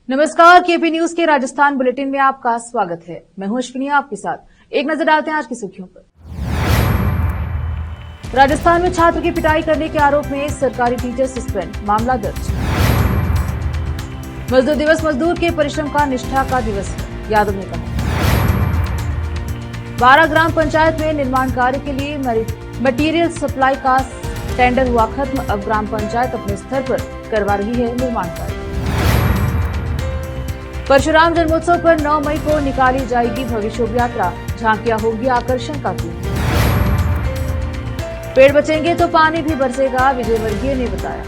नमस्कार, KP news के Rajasthan bulletin में आपका स्वागत है। मैं हूं अश्विनी आपके साथ। एक नजर डालते हैं आज की सुर्खियों पर। राजस्थान में छात्र की पिटाई करने के आरोप में सरकारी टीचर सस्पेंड, मामला दर्ज। मजदूर दिवस मजदूर के परिश्रम का निष्ठा का दिवस है, यादव ने कहा। 12 ग्राम पंचायत में निर्माण कार्य के लिए मटेरियल सप्लाई का टेंडर हुआ खत्म। अब ग्राम पंचायत अपने स्तर पर करवा रही है निर्माण कार्य। परशुराम जन्मोत्सव पर 9 मई को निकाली जाएगी भव्य शोभा यात्रा, झांकियां होगी आकर्षण का केंद्र। पेड़ बचेंगे तो पानी भी बरसेगा, विजयवर्गीय ने बताया।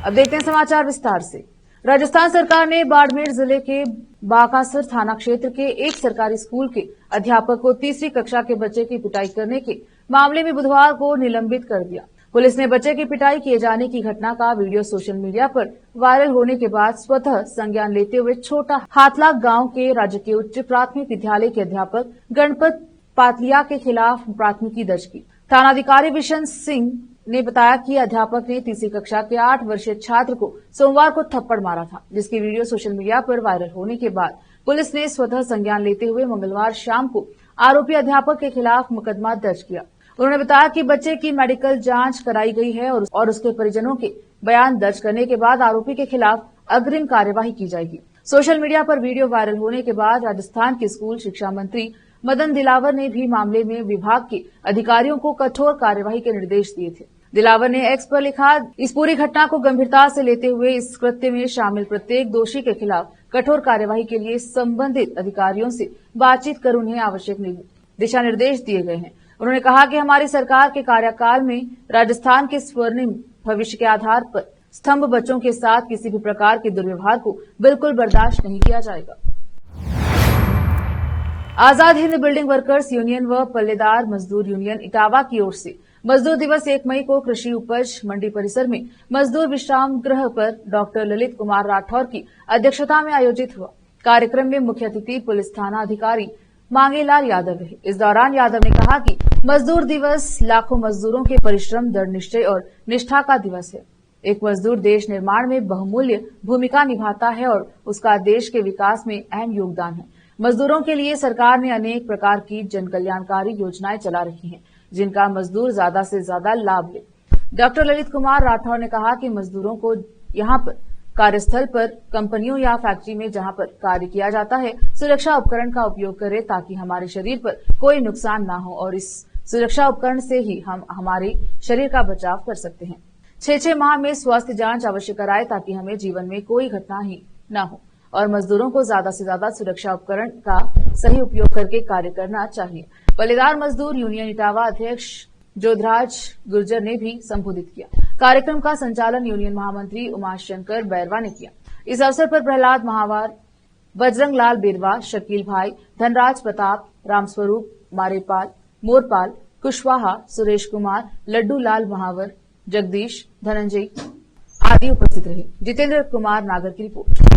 अब देखते हैं समाचार विस्तार से। राजस्थान सरकार ने बाड़मेर जिले के बाकासुर थाना क्षेत्र के एक सरकारी स्कूल के अध्यापक को तीसरी कक्षा के बच्चे की पिटाई करने के मामले में बुधवार को निलंबित कर दिया। पुलिस ने बच्चे की पिटाई किए जाने की घटना का वीडियो सोशल मीडिया पर वायरल होने के बाद स्वतः संज्ञान लेते हुए छोटा हाथला गांव के राजकीय उच्च प्राथमिक विद्यालय के अध्यापक गणपत पातलिया के खिलाफ प्राथमिकी दर्ज की। थानाधिकारी विशन सिंह ने बताया कि अध्यापक ने तीसरी कक्षा के 8 वर्षीय छात्र को सोमवार को थप्पड़ मारा था, जिसकी वीडियो सोशल मीडिया पर वायरल होने के बाद पुलिस ने स्वतः संज्ञान लेते हुए मंगलवार शाम को आरोपी अध्यापक के खिलाफ मुकदमा दर्ज किया। उन्होंने बताया कि बच्चे की मेडिकल जांच कराई गई है और उसके परिजनों के बयान दर्ज करने के बाद आरोपी के खिलाफ अग्रिम कार्यवाही की जाएगी। सोशल मीडिया पर वीडियो वायरल होने के बाद राजस्थान के स्कूल शिक्षा मंत्री मदन दिलावर ने भी मामले में विभाग के अधिकारियों को कठोर कार्यवाही के निर्देश दिए थे। दिलावर ने एक्स पर लिखा, इस पूरी घटना को गंभीरता से लेते हुए इस कृत्य में शामिल प्रत्येक दोषी के खिलाफ कठोर कार्यवाही के लिए संबंधित अधिकारियों से बातचीत कर उन्हें आवश्यक दिशा निर्देश दिए गए हैं। उन्होंने कहा कि हमारी सरकार के कार्यकाल में राजस्थान के स्वर्णिम भविष्य के आधार पर स्तंभ बच्चों के साथ किसी भी प्रकार के दुर्व्यवहार को बिल्कुल बर्दाश्त नहीं किया जाएगा। Azad Hind building workers union व पल्लेदार मजदूर यूनियन इटावा की ओर से मजदूर दिवस 1 मई को कृषि उपज मंडी परिसर में मजदूर विश्राम गृह पर डॉक्टर ललित कुमार राठौर की अध्यक्षता में आयोजित हुआ। कार्यक्रम में मुख्य अतिथि पुलिस थाना अधिकारी मांगेलाल यादव रहे। इस दौरान यादव ने कहा कि मजदूर दिवस लाखों मजदूरों के परिश्रम, दृढ़ निश्चय और निष्ठा का दिवस है। एक मजदूर देश निर्माण में बहुमूल्य भूमिका निभाता है और उसका देश के विकास में अहम योगदान है। मजदूरों के लिए सरकार ने अनेक प्रकार की जन कल्याणकारी योजनाएं चला रही हैं, जिनका मजदूर ज्यादा से ज्यादा लाभ ले। डॉक्टर ललित कुमार राठौर ने कहा कि मजदूरों को यहां पर कार्यस्थल पर, कंपनियों या फैक्ट्री में जहां पर कार्य किया जाता है, सुरक्षा उपकरण का उपयोग करें ताकि हमारे शरीर पर कोई नुकसान ना हो और इस सुरक्षा उपकरण से ही हम हमारे शरीर का बचाव कर सकते हैं। 6 माह में स्वास्थ्य जांच अवश्य कराएं ताकि हमें जीवन में कोई घटना ही न हो और मजदूरों को ज्यादा से ज्यादा सुरक्षा उपकरण का सही उपयोग करके कार्य करना चाहिए। पल्लेदार मजदूर यूनियन इटावा अध्यक्ष जोधराज गुर्जर ने भी संबोधित किया। कार्यक्रम का संचालन यूनियन महामंत्री उमाशंकर बैरवा ने किया। इस अवसर पर प्रहलाद महावर, बजरंग लाल बेरवा, शकील भाई, धनराज प्रताप, रामस्वरूप मारेपाल, मोरपाल, कुशवाहा, सुरेश कुमार, लड्डू लाल महावर, जगदीश, धनंजय आदि उपस्थित रहे। जितेंद्र कुमार नागर की रिपोर्ट।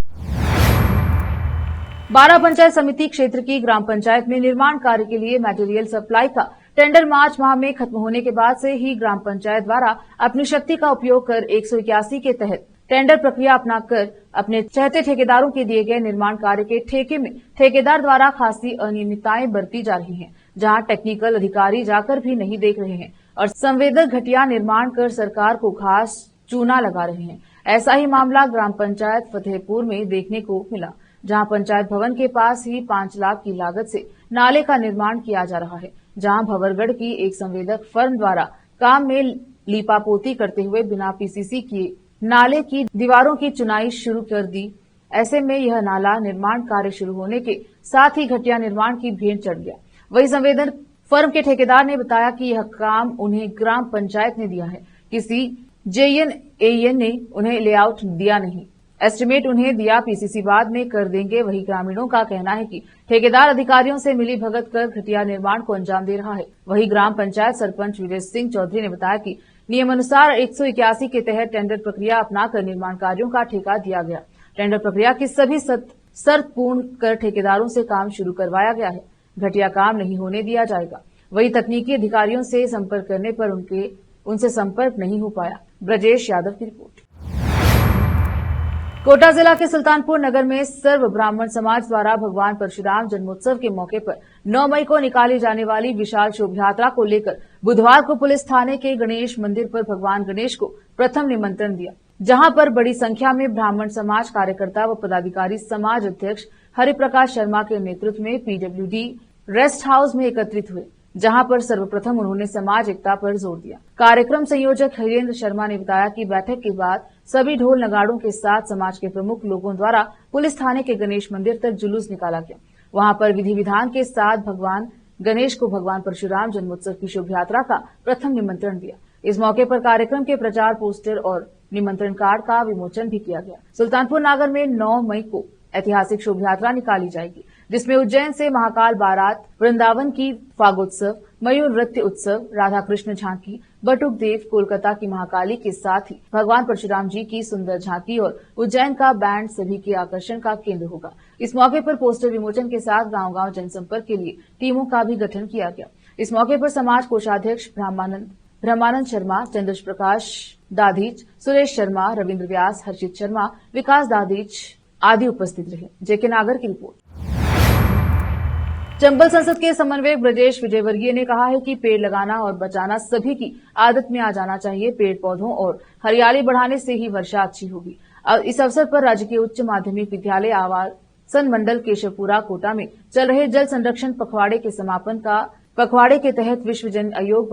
12 पंचायत समिति क्षेत्र की ग्राम पंचायत में निर्माण कार्य के लिए मटेरियल सप्लाई का टेंडर मार्च माह में खत्म होने के बाद से ही ग्राम पंचायत द्वारा अपनी शक्ति का उपयोग कर 181 के तहत टेंडर प्रक्रिया अपनाकर अपने चाहते ठेकेदारों के दिए गए निर्माण कार्य के ठेके में ठेकेदार द्वारा खासी अनियमितताएं बरती जा रही हैं, जहां टेक्निकल अधिकारी जाकर भी नहीं देख रहे हैं और संवेदक घटिया निर्माण कर सरकार को घास चूना लगा रहे हैं। ऐसा ही मामला ग्राम पंचायत फतेहपुर में देखने को मिला, जहां पंचायत भवन के पास ही 5 लाख की लागत से नाले का निर्माण किया जा रहा है, जहां भवरगढ़ की एक संवेदक फर्म द्वारा काम में लीपापोती करते हुए बिना पीसीसी किए नाले की दीवारों की चुनाई शुरू कर दी। ऐसे में यह नाला निर्माण कार्य शुरू होने के साथ ही घटिया निर्माण की भेंट चढ़ गया। वही संवेदक फर्म के ठेकेदार ने बताया कि यह काम उन्हें ग्राम पंचायत ने दिया है, किसी JNAN ने उन्हें लेआउट दिया नहीं, एस्टीमेट उन्हें दिया, पीसीसी बाद में कर देंगे। वही ग्रामीणों का कहना है कि ठेकेदार अधिकारियों से मिली भगत कर घटिया निर्माण को अंजाम दे रहा है। वही ग्राम पंचायत सरपंच विजय सिंह चौधरी ने बताया कि नियमानुसार 181 के तहत टेंडर प्रक्रिया अपनाकर निर्माण कार्यों का ठेका दिया गया। टेंडर प्रक्रिया की सभी शर्त पूर्ण कर ठेकेदारों से काम शुरू करवाया गया है। घटिया काम नहीं होने दिया जाएगा। वही तकनीकी अधिकारियों से संपर्क करने पर उनके उनसे संपर्क नहीं हो पाया। ब्रजेश यादव की रिपोर्ट। कोटा जिला के सुल्तानपुर नगर में सर्व ब्राह्मण समाज द्वारा भगवान परशुराम जन्मोत्सव के मौके पर 9 मई को निकाली जाने वाली विशाल शोभ यात्रा को लेकर बुधवार को पुलिस थाने के गणेश मंदिर पर भगवान गणेश को प्रथम निमंत्रण दिया, जहां पर बड़ी संख्या में ब्राह्मण समाज कार्यकर्ता व पदाधिकारी समाज अध्यक्ष हरिप्रकाश शर्मा के नेतृत्व में पीडब्ल्यूडी रेस्ट हाउस में एकत्रित हुए, जहां पर सर्वप्रथम उन्होंने समाज एकता पर जोर दिया। कार्यक्रम संयोजक हरीन्द्र शर्मा ने बताया कि बैठक के बाद सभी ढोल नगाड़ों के साथ समाज के प्रमुख लोगों द्वारा पुलिस थाने के गणेश मंदिर तक जुलूस निकाला गया। वहां पर विधि विधान के साथ भगवान गणेश को भगवान परशुराम जन्मोत्सव की शोभ यात्रा का प्रथम निमंत्रण दिया। इस मौके पर कार्यक्रम के प्रचार पोस्टर और निमंत्रण कार्ड का विमोचन भी किया गया। सुल्तानपुर नगर में 9 मई को ऐतिहासिक शोभ यात्रा निकाली जाएगी, जिसमें उज्जैन से महाकाल बारात, वृंदावन की फागोत्सव, मयूर नृत्य उत्सव, राधा कृष्ण झांकी, बटुक देव, कोलकाता की महाकाली के साथ ही भगवान परशुराम जी की सुंदर झांकी और उज्जैन का बैंड सभी के आकर्षण का केंद्र होगा। इस मौके पर पोस्टर विमोचन के साथ गांव-गांव जनसंपर्क के लिए टीमों का भी गठन किया गया। इस मौके पर समाज कोषाध्यक्ष ब्रह्मानंद शर्मा, चंद्र प्रकाश दाधीच, सुरेश शर्मा, रविन्द्र व्यास, हर्षित शर्मा, विकास दाधीच आदि उपस्थित रहे। जेके नागर की रिपोर्ट। चंबल संसद के समन्वयक ब्रजेश विजयवर्गीय ने कहा है कि पेड़ लगाना और बचाना सभी की आदत में आ जाना चाहिए। पेड़ पौधों और हरियाली बढ़ाने से ही वर्षा अच्छी होगी। इस अवसर पर राज्य के उच्च माध्यमिक विद्यालय आवासन मंडल केशवपुरा कोटा में चल रहे जल संरक्षण पखवाड़े के समापन का पखवाड़े के तहत विश्व जन आयोग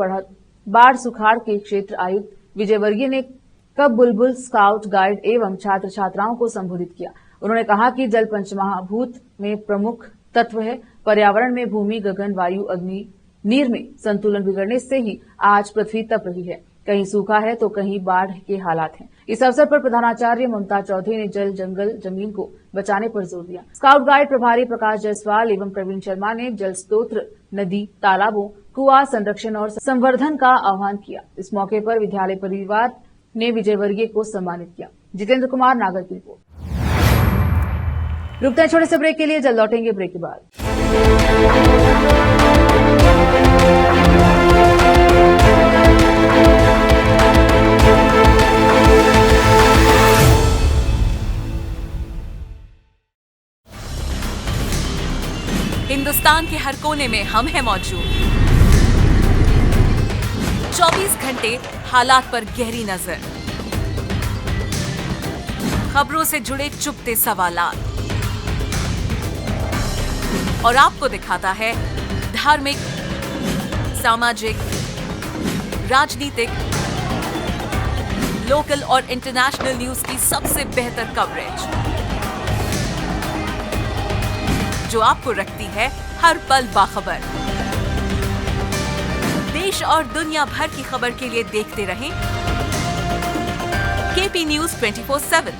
बाढ़ सुखाड़ के क्षेत्र आयुक्त विजयवर्गीय ने कब बुलबुल स्काउट गाइड एवं छात्र छात्राओं को संबोधित किया। उन्होंने कहा कि जल पंचमहाभूत में प्रमुख तत्व है। पर्यावरण में भूमि, गगन, वायु, अग्नि, नीर में संतुलन बिगड़ने से ही आज पृथ्वी तप रही है। कहीं सूखा है तो कहीं बाढ़ के हालात हैं। इस अवसर पर प्रधानाचार्य ममता चौधरी ने जल, जंगल, जमीन को बचाने पर जोर दिया। स्काउट गाइड प्रभारी प्रकाश जायसवाल एवं प्रवीण शर्मा ने जल स्रोत, नदी, तालाबों, कुआं संरक्षण और संवर्धन का आह्वान किया। इस मौके पर विद्यालय परिवार ने विजयवर्गीय को सम्मानित किया। जितेंद्र कुमार नागर की रिपोर्ट। रुकते हैं छोटे से ब्रेक के लिए, जल्द लौटेंगे ब्रेक के बाद। हिंदुस्तान के हर कोने में हम हैं मौजूद। 24 घंटे हालात पर गहरी नजर, खबरों से जुड़े चुपते सवालात और आपको दिखाता है धार्मिक, सामाजिक, राजनीतिक, लोकल और इंटरनेशनल न्यूज की सबसे बेहतर कवरेज, जो आपको रखती है हर पल बाखबर। देश और दुनिया भर की खबर के लिए देखते रहें KP news 24/7।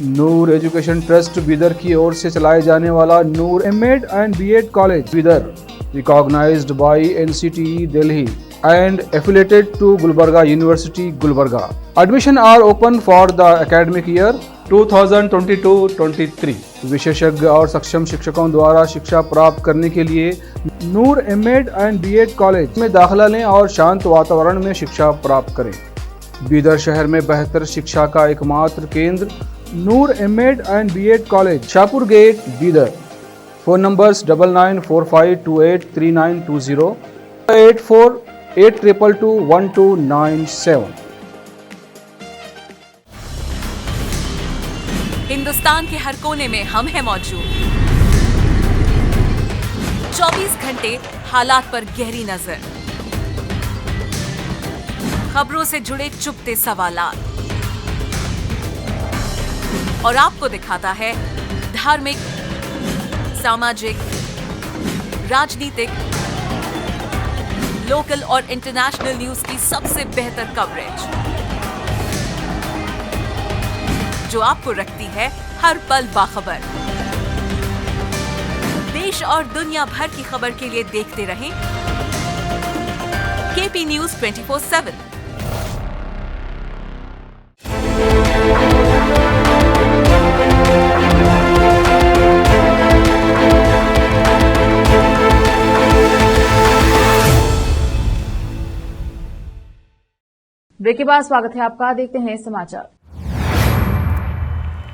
Noor education trust Bidar की ओर से चलाए जाने वाला Noor MEd and BEd college Bidar, recognised by NCTE Delhi and affiliated to Gulbarga University, Gulbarga. Admission are open for the academic year 2022-23. विशेषज्ञ और सक्षम शिक्षकों द्वारा शिक्षा प्राप्त करने के लिए नूर एमएड एंड बीएड कॉलेज में दाखिला लें और शांत वातावरण में शिक्षा प्राप्त करें। बीदर शहर में बेहतर शिक्षा का एकमात्र केंद्र Noor MEd and BEd college, Shahpur gate, Bidar. Phone numbers 9945283920, 8482221297। Hindustan के हर कोने में हम हैं मौजूद। 24 घंटे हालात पर गहरी नजर, खबरों से जुड़े चुपते सवालात और आपको दिखाता है धार्मिक, सामाजिक, राजनीतिक, लोकल और इंटरनेशनल न्यूज की सबसे बेहतर कवरेज, जो आपको रखती है हर पल बाखबर। देश और दुनिया भर की खबर के लिए देखते रहें केपी न्यूज 24/7। ब्रेक के बाद स्वागत है आपका, देखते हैं समाचार।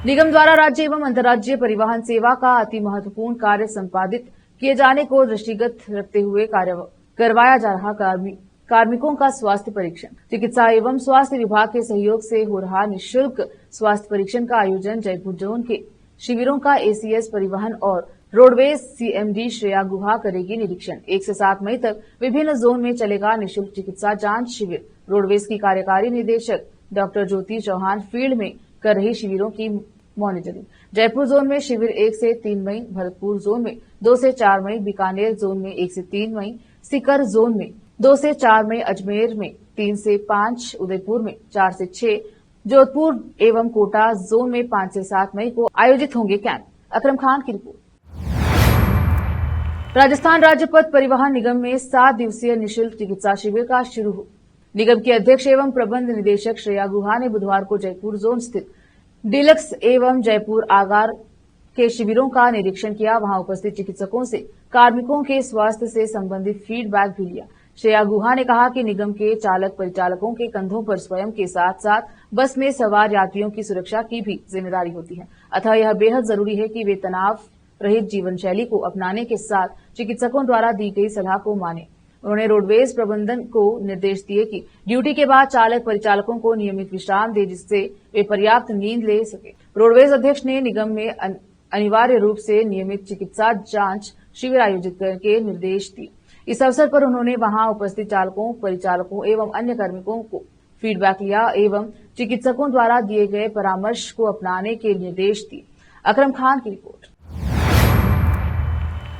निगम द्वारा राज्य एवं अंतर्राज्यीय परिवहन सेवा का अति महत्वपूर्ण कार्य संपादित किए जाने को दृष्टिगत रखते हुए करवाया जा रहा कार्मिकों का स्वास्थ्य परीक्षण। चिकित्सा एवं स्वास्थ्य विभाग के सहयोग से हो रहा निःशुल्क स्वास्थ्य परीक्षण का आयोजन जयपुर जोन के शिविरों का एसीएस परिवहन और रोडवेज सीएमडी श्रेया गुहा करेगी निरीक्षण। 1 से 7 मई तक विभिन्न जोन में चलेगा निःशुल्क चिकित्सा जांच शिविर। रोडवेज की कार्यकारी निदेशक डॉक्टर ज्योति चौहान फील्ड में कर रही शिविरों की मॉनिटरिंग। जयपुर जोन में शिविर 1 से 3 मई, भरतपुर जोन में 2 से 4 मई, बीकानेर जोन में 1 से 3 मई, सीकर जोन में 2 से 4 मई, अजमेर में 3 से 5, उदयपुर में 4 से 6, जोधपुर एवं कोटा जोन में 5 से 7 मई को आयोजित होंगे कैंप। अकरम खान की रिपोर्ट। राजस्थान राज्य पथ परिवहन निगम में 7 दिवसीय निःशुल्क चिकित्सा शिविर का शुरू। निगम की अध्यक्ष एवं प्रबंध निदेशक श्रेया गुहा ने बुधवार को जयपुर जोन स्थित डीलक्स एवं जयपुर आगार के शिविरों का निरीक्षण किया। वहां उपस्थित चिकित्सकों से कार्मिकों के स्वास्थ्य से संबंधित फीडबैक भी लिया। श्रेया गुहा ने कहा कि निगम के चालक परिचालकों के कंधों पर स्वयं के साथ साथ बस में सवार यात्रियों की सुरक्षा की भी जिम्मेदारी होती है, अतः यह बेहद जरूरी है कि वे तनाव रहित जीवन शैली को अपनाने के साथ चिकित्सकों द्वारा दी गई सलाह को माने। उन्होंने रोडवेज प्रबंधन को निर्देश दिए कि ड्यूटी के बाद चालक परिचालकों को नियमित विश्राम दे, जिससे वे पर्याप्त नींद ले सके। रोडवेज अध्यक्ष ने निगम में अनिवार्य रूप से नियमित चिकित्सा जांच शिविर आयोजित करके निर्देश दिए। इस अवसर पर उन्होंने वहां उपस्थित चालकों, परिचालकों एवं अन्य कार्मिकों को फीडबैक लिया एवं चिकित्सकों द्वारा दिए गए परामर्श को अपनाने के निर्देश दिए। अकरम खान की रिपोर्ट।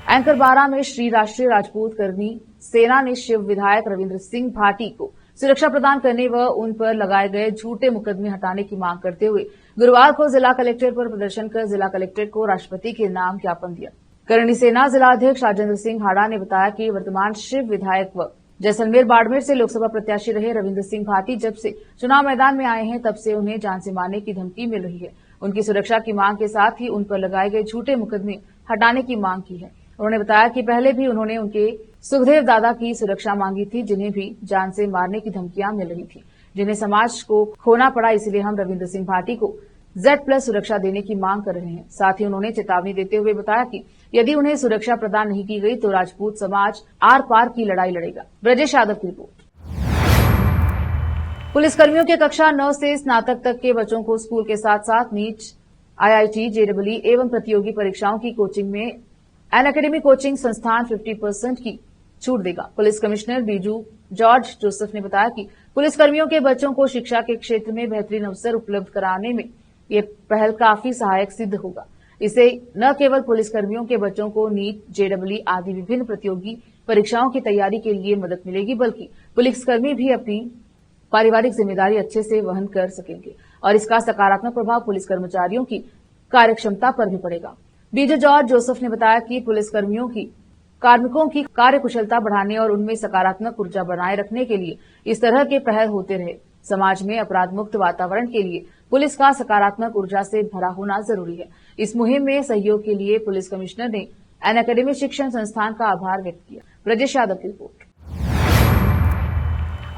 एंकर 12 में श्री राष्ट्रीय राजपूत करनी सेना ने शिव विधायक रविंद्र सिंह भाटी को सुरक्षा प्रदान करने व उन पर लगाए गए झूठे मुकदमे हटाने की मांग करते हुए गुरुवार को जिला कलेक्ट्रेट पर प्रदर्शन कर जिला कलेक्ट्रेट को राष्ट्रपति के नाम ज्ञापन दिया। करणी सेना जिला अध्यक्ष राजेंद्र सिंह हाड़ा ने बताया कि वर्तमान शिव विधायक व जैसलमेर बाड़मेर से लोकसभा प्रत्याशी रहे रविंद्र सिंह भाटी जब से चुनाव मैदान में आए हैं तब से उन्हें जान से मारने की धमकी मिल रही है। उनकी सुरक्षा की मांग के साथ ही उन पर लगाए गए झूठे मुकदमे हटाने की मांग की है। उन्होंने बताया कि पहले भी उन्होंने उनके सुखदेव दादा की सुरक्षा मांगी थी, जिन्हें भी जान से मारने की धमकियां मिल रही थी, जिन्हें समाज को खोना पड़ा। इसलिए हम रविंद्र सिंह भाटी को Z+ सुरक्षा देने की मांग कर रहे हैं। साथ ही उन्होंने चेतावनी देते हुए बताया कि यदि उन्हें सुरक्षा प्रदान नहीं की गई तो राजपूत समाज आर पार की लड़ाई लड़ेगा। ब्रजेश यादव की रिपोर्ट। पुलिसकर्मियों के कक्षा 9 से स्नातक तक के बच्चों को स्कूल के साथ साथ नीट, IIT, JEE एवं प्रतियोगी परीक्षाओं की कोचिंग में अनअकैडमी कोचिंग संस्थान 50% की छूट देगा। Police commissioner Biju George Joseph ने बताया कि पुलिसकर्मियों के बच्चों को शिक्षा के क्षेत्र में बेहतरीन अवसर उपलब्ध कराने में ये पहल काफी सहायक सिद्ध होगा। इससे न केवल पुलिसकर्मियों के बच्चों को नीट, JEE आदि विभिन्न प्रतियोगी परीक्षाओं की तैयारी के लिए मदद मिलेगी, बल्कि पुलिसकर्मी भी अपनी पारिवारिक जिम्मेदारी अच्छे से वहन कर सकेंगे और इसका सकारात्मक प्रभाव पुलिस कर्मचारियों की कार्यक्षमता पर भी पड़ेगा। बीजू जॉर्ज जोसेफ ने बताया कि पुलिसकर्मियों की कार्मिकों की कार्यकुशलता बढ़ाने और उनमें सकारात्मक ऊर्जा बनाए रखने के लिए इस तरह के पहल होते रहे। समाज में अपराध मुक्त वातावरण के लिए पुलिस का सकारात्मक ऊर्जा से भरा होना जरूरी है। इस मुहिम में सहयोग के लिए पुलिस कमिश्नर ने अनअकैडमी शिक्षण संस्थान का आभार व्यक्त किया। ब्रजेश यादव की रिपोर्ट।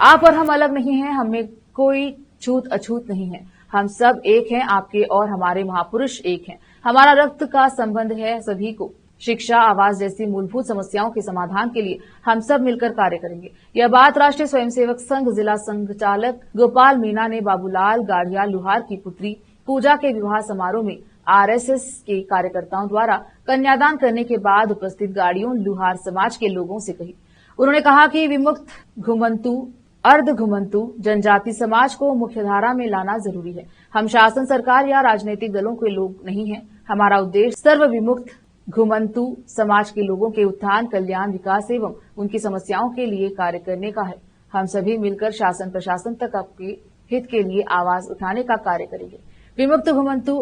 आप और हम अलग नहीं हैं, हमें कोई छूत अछूत नहीं है, हम सब एक हैं। आपके और हमारे महापुरुष एक हैं। हमारा रक्त का संबंध है सभी को। शिक्षा, आवास जैसी मूलभूत समस्याओं के समाधान के लिए हम सब मिलकर कार्य करेंगे। यह बात राष्ट्रीय स्वयंसेवक संघ जिला संघचालक गोपाल मीणा ने बाबूलाल गाड़िया लुहार की पुत्री पूजा के विवाह समारोह में RSS के कार्यकर्ताओं द्वारा कन्यादान करने के बाद उपस्थित गाड़ियों लुहार समाज के लोगों से कही। उन्होंने कहा कि विमुक्त, घुमंतु, अर्ध घुमंतु जनजाति समाज को मुख्यधारा में लाना जरूरी है। हम शासन, सरकार या राजनीतिक दलों के लोग नहीं हैं। हमारा उद्देश्य सर्व विमुक्त घुमंतु समाज के लोगों के उत्थान, कल्याण, विकास एवं उनकी समस्याओं के लिए कार्य करने का है। हम सभी मिलकर शासन प्रशासन तक आपके हित के लिए आवाज उठाने का कार्य करेंगे। विमुक्त घुमंतु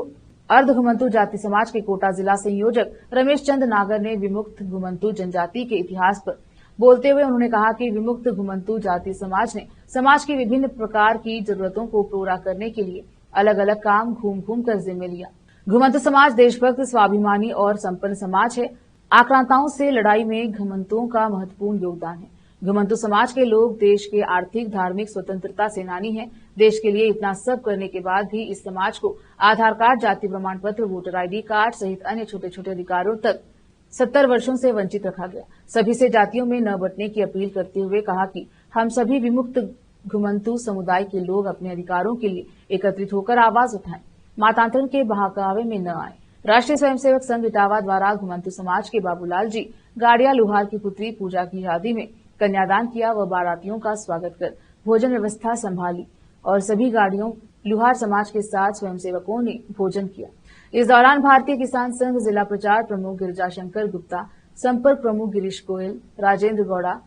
अर्ध घुमंतु जाति समाज के कोटा जिला संयोजक रमेश चंद नागर ने विमुक्त घुमंतु जनजाति के इतिहास पर बोलते हुए उन्होंने कहा कि विमुक्त घुमंतु जाति समाज ने समाज की विभिन्न प्रकार की जरूरतों को पूरा करने के लिए अलग अलग काम घूम घूम कर जिम्मे लिया। घुमंतु समाज देशभक्त, स्वाभिमानी और संपन्न समाज है। आक्रांताओं से लड़ाई में घुमंतुओं का महत्वपूर्ण योगदान है। घुमंतु समाज के लोग देश के आर्थिक धार्मिक स्वतंत्रता सेनानी हैं। देश के लिए इतना सब करने के बाद भी इस समाज को आधार कार्ड, जाति प्रमाण पत्र, वोटर ID कार्ड सहित अन्य छोटे छोटे अधिकारों तक 70 वर्षों से वंचित रखा गया। सभी से जातियों में न बंटने की अपील करते हुए कहा कि हम सभी विमुक्त घुमंतु समुदाय के लोग अपने अधिकारों के लिए एकत्रित होकर आवाज उठाएं, मातांतरण के बहकावे में न आए। राष्ट्रीय स्वयंसेवक संघ इटावा द्वारा घुमंतु समाज के बाबूलाल जी गाड़िया लुहार की पुत्री पूजा की शादी में कन्यादान किया व बारातियों का स्वागत कर भोजन व्यवस्था संभाली और सभी गाड़ियों लुहार समाज के साथ स्वयंसेवकों ने भोजन किया। इस दौरान भारतीय किसान संघ जिला प्रचार प्रमुख गिरिजाशंकर गुप्ता, संपर्क प्रमुख गिरीश गोयल, राजेंद्र गौड़ा,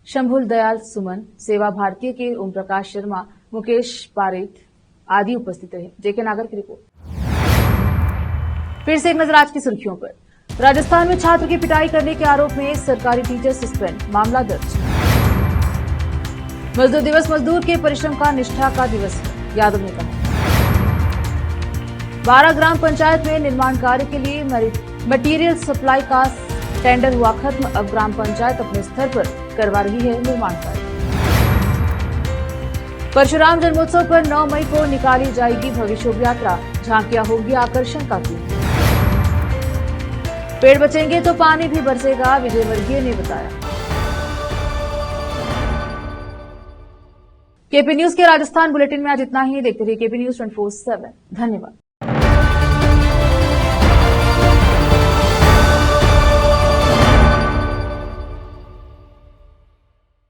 शंभुल दयाल सुमन, सेवा भारतीय के ओम प्रकाश शर्मा, मुकेश पारेख आदि उपस्थित रहे। जेके नागर की रिपोर्ट। फिर से एक नजर आज की सुर्खियों पर। राजस्थान में छात्र की पिटाई करने के आरोप में सरकारी टीचर सस्पेंड, मामला दर्ज। मजदूर दिवस मजदूर के परिश्रम का निष्ठा का दिवस है, यादव ने कहा। 12 ग्राम पंचायत में निर्माण कार्य के लिए मटेरियल सप्लाई का टेंडर हुआ खत्म। अब ग्राम पंचायत अपने स्तर पर करवा रही है निर्माण कार्य। परशुराम जन्मोत्सव पर 9 मई को निकाली जाएगी भव्य शोभा यात्रा, झांकियां होगी आकर्षण का केंद्र। पेड़ बचेंगे तो पानी भी बरसेगा, विजय वर्गीय ने बताया। केपी न्यूज के राजस्थान बुलेटिन में आज इतना ही। देखते रहिए केपी न्यूज 24/7। धन्यवाद।